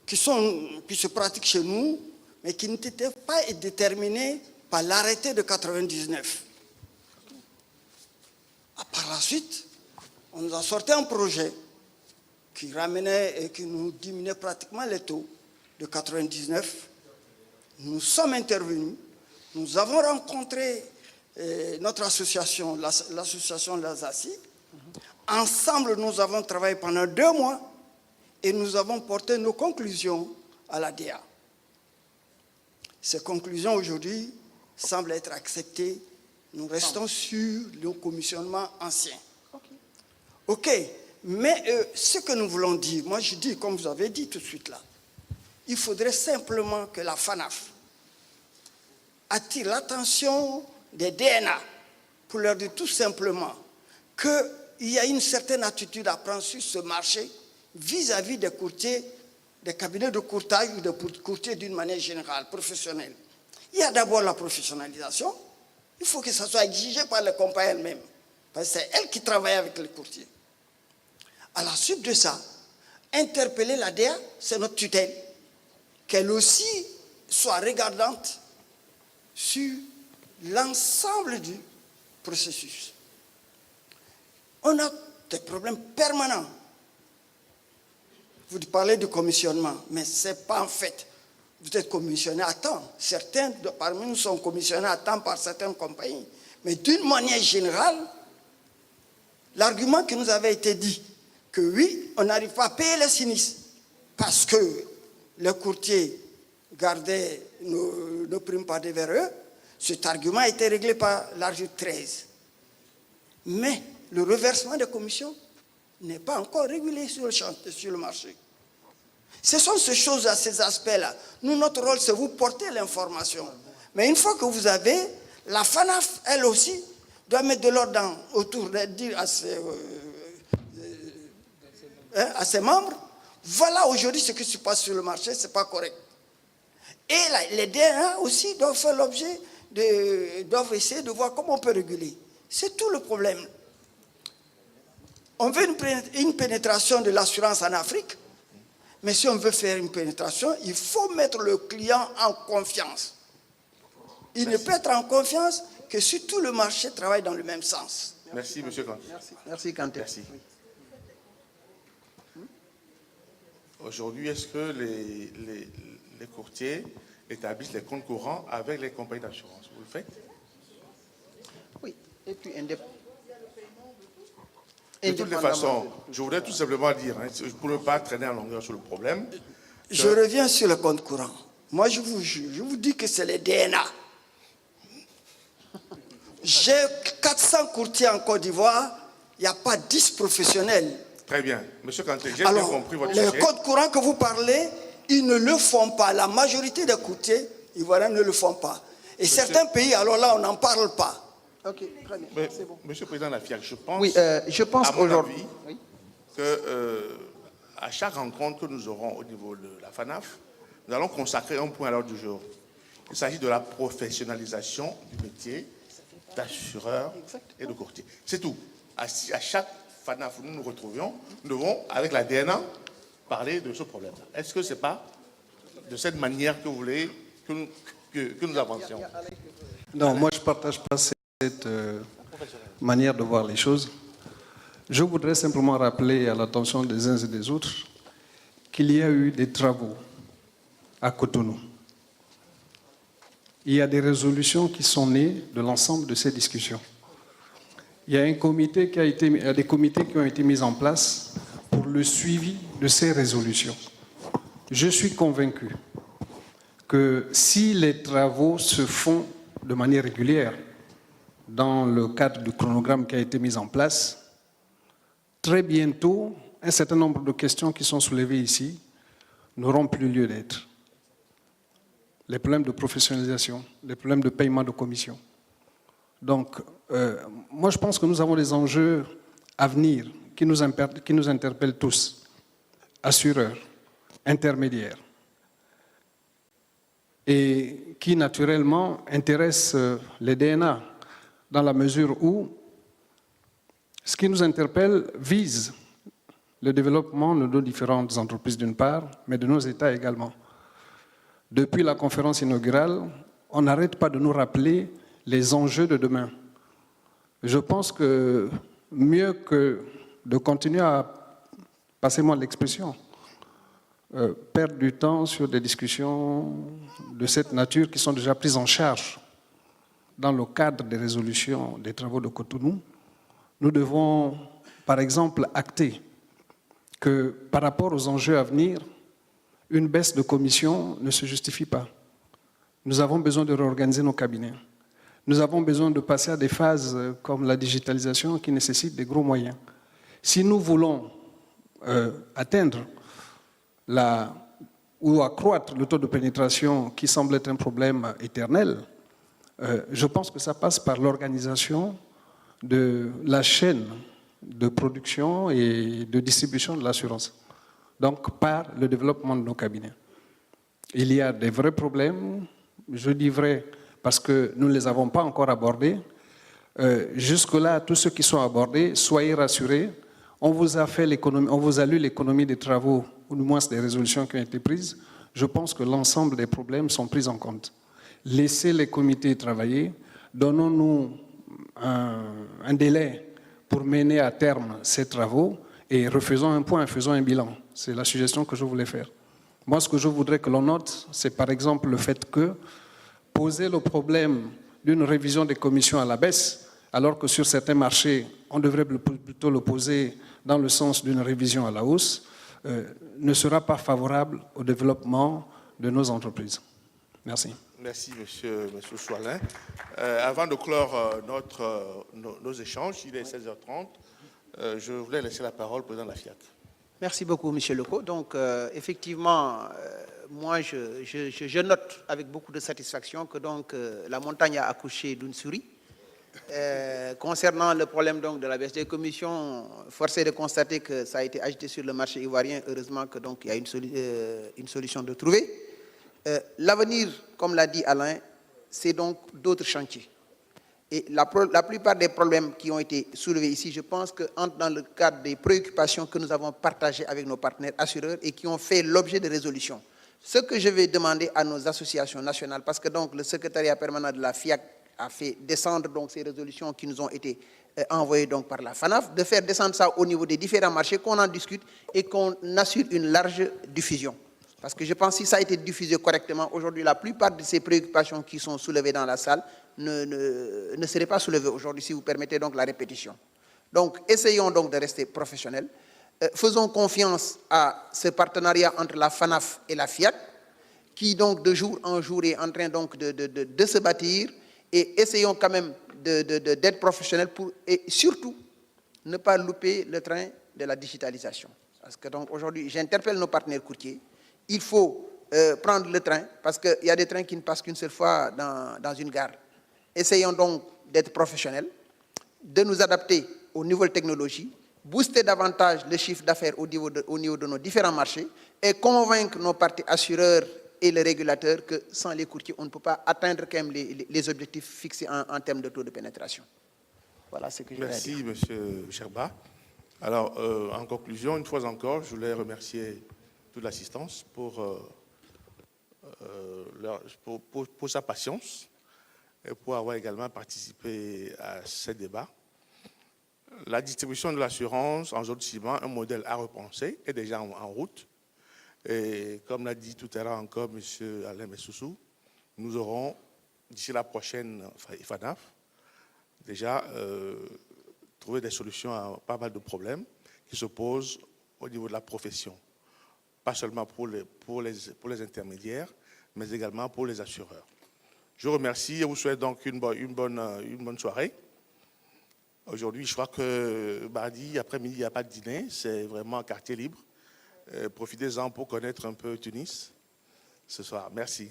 qui se pratiquent chez nous, mais qui n'étaient pas déterminés par l'arrêté de 99. Par la suite, on nous a sorti un projet qui ramenait et qui nous diminuait pratiquement les taux de 99. Nous sommes intervenus, nous avons rencontré notre association, l'association Lazassi. Ensemble, nous avons travaillé pendant 2 mois et nous avons porté nos conclusions à la DEA. Ces conclusions aujourd'hui semblent être acceptées. Nous restons sur le commissionnement ancien. OK, mais ce que nous voulons dire, moi je dis, comme vous avez dit tout de suite là, il faudrait simplement que la FANAF attire l'attention des DNA pour leur dire tout simplement qu'il y a une certaine attitude à prendre sur ce marché vis-à-vis des courtiers, des cabinets de courtage ou des courtiers d'une manière générale, professionnelle. Il y a d'abord la professionnalisation. Il faut que ça soit exigé par les compagnies elles-mêmes. Parce que c'est elles qui travaillent avec les courtiers. À la suite de ça, interpeller la DEA, c'est notre tutelle. Qu'elle aussi soit regardante sur l'ensemble du processus. On a des problèmes permanents. Vous parlez de commissionnement, mais ce n'est pas en fait. Vous êtes commissionné à temps. Certains parmi nous sont commissionnés à temps par certaines compagnies. Mais d'une manière générale, l'argument qui nous avait été dit, que oui, on n'arrive pas à payer les sinistres parce que les courtiers gardaient nos primes par devers eux, cet argument a été réglé par l'article 13. Mais le reversement des commissions n'est pas encore régulé sur le marché. Ce sont ces choses-là, ces aspects-là. Nous, notre rôle, c'est vous porter l'information. Mais une fois que vous avez, la FANAF, elle aussi, doit mettre de l'ordre autour de dire à ses membres, voilà aujourd'hui ce qui se passe sur le marché, ce n'est pas correct. Et là, les DNA aussi doivent faire l'objet, doivent essayer de voir comment on peut réguler. C'est tout le problème. On veut une pénétration de l'assurance en Afrique, mais si on veut faire une pénétration, il faut mettre le client en confiance. Il ne peut être en confiance que si tout le marché travaille dans le même sens. Merci, M. Kanté. Merci, Kanté. Merci. Aujourd'hui, est-ce que les courtiers établissent les comptes courants avec les compagnies d'assurance? Vous le faites? Oui. Et puis, de toutes les façons, je voudrais tout simplement dire, pour ne pas traîner en longueur sur le problème. Je reviens sur le compte courant. Moi, je vous dis que c'est les DNA. J'ai 400 courtiers en Côte d'Ivoire, il n'y a pas 10 professionnels. Très bien. Monsieur Kanté, j'ai bien compris votre sujet. Les codes courants que vous parlez, ils ne le font pas. La majorité des courtiers ivoiriens ne le font pas. Et certains pays, alors là, on n'en parle pas. Ok, très bien. C'est bon. Monsieur le Président Lafiac, je pense, à mon avis, qu'à chaque rencontre que nous aurons au niveau de la FANAF, nous allons consacrer un point à l'ordre du jour. Il s'agit de la professionnalisation du métier d'assureur et de courtier. C'est tout. À chaque FANAF où nous nous retrouvions, nous devons, avec la DNA, parler de ce problème-là. Est-ce que ce n'est pas de cette manière que vous voulez que nous avancions? Non, moi je ne partage pas cette manière de voir les choses. Je voudrais simplement rappeler à l'attention des uns et des autres qu'il y a eu des travaux à Cotonou. Il y a des résolutions qui sont nées de l'ensemble de ces discussions. Il y a des comités qui ont été mis en place pour le suivi de ces résolutions. Je suis convaincu que si les travaux se font de manière régulière, dans le cadre du chronogramme qui a été mis en place, très bientôt, un certain nombre de questions qui sont soulevées ici n'auront plus lieu d'être. Les problèmes de professionnalisation, les problèmes de paiement de commission. Donc, moi je pense que nous avons des enjeux à venir qui nous interpellent tous, assureurs, intermédiaires, et qui naturellement intéressent les DNA dans la mesure où ce qui nous interpelle vise le développement de nos différentes entreprises d'une part, mais de nos États également. Depuis la conférence inaugurale, on n'arrête pas de nous rappeler les enjeux de demain. Je pense que mieux que de continuer à, passez-moi l'expression, perdre du temps sur des discussions de cette nature qui sont déjà prises en charge dans le cadre des résolutions des travaux de Cotonou, nous devons, par exemple, acter que par rapport aux enjeux à venir, une baisse de commission ne se justifie pas. Nous avons besoin de réorganiser nos cabinets. Nous avons besoin de passer à des phases comme la digitalisation qui nécessitent des gros moyens. Si nous voulons atteindre ou accroître le taux de pénétration qui semble être un problème éternel, je pense que ça passe par l'organisation de la chaîne de production et de distribution de l'assurance, donc par le développement de nos cabinets. Il y a des vrais problèmes, je dis vrai parce que nous ne les avons pas encore abordés. Jusque-là, tous ceux qui sont abordés, soyez rassurés, on vous a lu l'économie des travaux, ou du moins des résolutions qui ont été prises. Je pense que l'ensemble des problèmes sont pris en compte. Laissez les comités travailler, donnons-nous un délai pour mener à terme ces travaux et refaisons un point, faisons un bilan. C'est la suggestion que je voulais faire. Moi, ce que je voudrais que l'on note, c'est par exemple le fait que poser le problème d'une révision des commissions à la baisse, alors que sur certains marchés, on devrait plutôt le poser dans le sens d'une révision à la hausse, ne sera pas favorable au développement de nos entreprises. Merci. Merci, monsieur Soilin. Avant de clore nos échanges, il est 16h30, je voulais laisser la parole au président de la FIAC. Merci beaucoup, monsieur Leco. Donc, effectivement, moi, je note avec beaucoup de satisfaction que donc, la montagne a accouché d'une souris. Concernant le problème donc, de la baisse des commissions, force est de constater que ça a été agité sur le marché ivoirien. Heureusement que donc, il y a une solution de trouver. L'avenir, comme l'a dit Alain, c'est donc d'autres chantiers. Et la plupart des problèmes qui ont été soulevés ici, je pense que entrent dans le cadre des préoccupations que nous avons partagées avec nos partenaires assureurs et qui ont fait l'objet de résolutions. Ce que je vais demander à nos associations nationales, parce que donc, le secrétariat permanent de la FIAC a fait descendre donc, ces résolutions qui nous ont été envoyées donc, par la FANAF, de faire descendre ça au niveau des différents marchés, qu'on en discute et qu'on assure une large diffusion. Parce que je pense que si ça a été diffusé correctement, aujourd'hui, la plupart de ces préoccupations qui sont soulevées dans la salle ne seraient pas soulevées aujourd'hui, si vous permettez donc la répétition. Donc, essayons donc de rester professionnels. Faisons confiance à ce partenariat entre la FANAF et la FIAC, qui donc de jour en jour est en train donc de se bâtir, et essayons quand même d'être professionnels pour, et surtout, ne pas louper le train de la digitalisation. Parce que donc aujourd'hui, j'interpelle nos partenaires courtiers. Il faut prendre le train, parce qu'il y a des trains qui ne passent qu'une seule fois dans une gare. Essayons donc d'être professionnels, de nous adapter aux nouvelles technologies, booster davantage le chiffre d'affaires au niveau de nos différents marchés et convaincre nos parties assureurs et les régulateurs que sans les courtiers, on ne peut pas atteindre quand même les objectifs fixés en termes de taux de pénétration. Voilà ce que je voulais dire. Merci, M. Sherba. Alors, en conclusion, une fois encore, je voulais remercier toute l'assistance pour sa patience et pour avoir également participé à ce débat. La distribution de l'assurance en zone ciment, un modèle à repenser, est déjà en route. Et comme l'a dit tout à l'heure encore M. Alain Messoussou, nous aurons, d'ici la prochaine FANAF, déjà trouvé des solutions à pas mal de problèmes qui se posent au niveau de la profession. Pas seulement pour les intermédiaires, mais également pour les assureurs. Je vous remercie et vous souhaite donc une bonne soirée. Aujourd'hui, je crois que mardi après-midi, il n'y a pas de dîner, c'est vraiment un quartier libre. Profitez-en pour connaître un peu Tunis ce soir. Merci.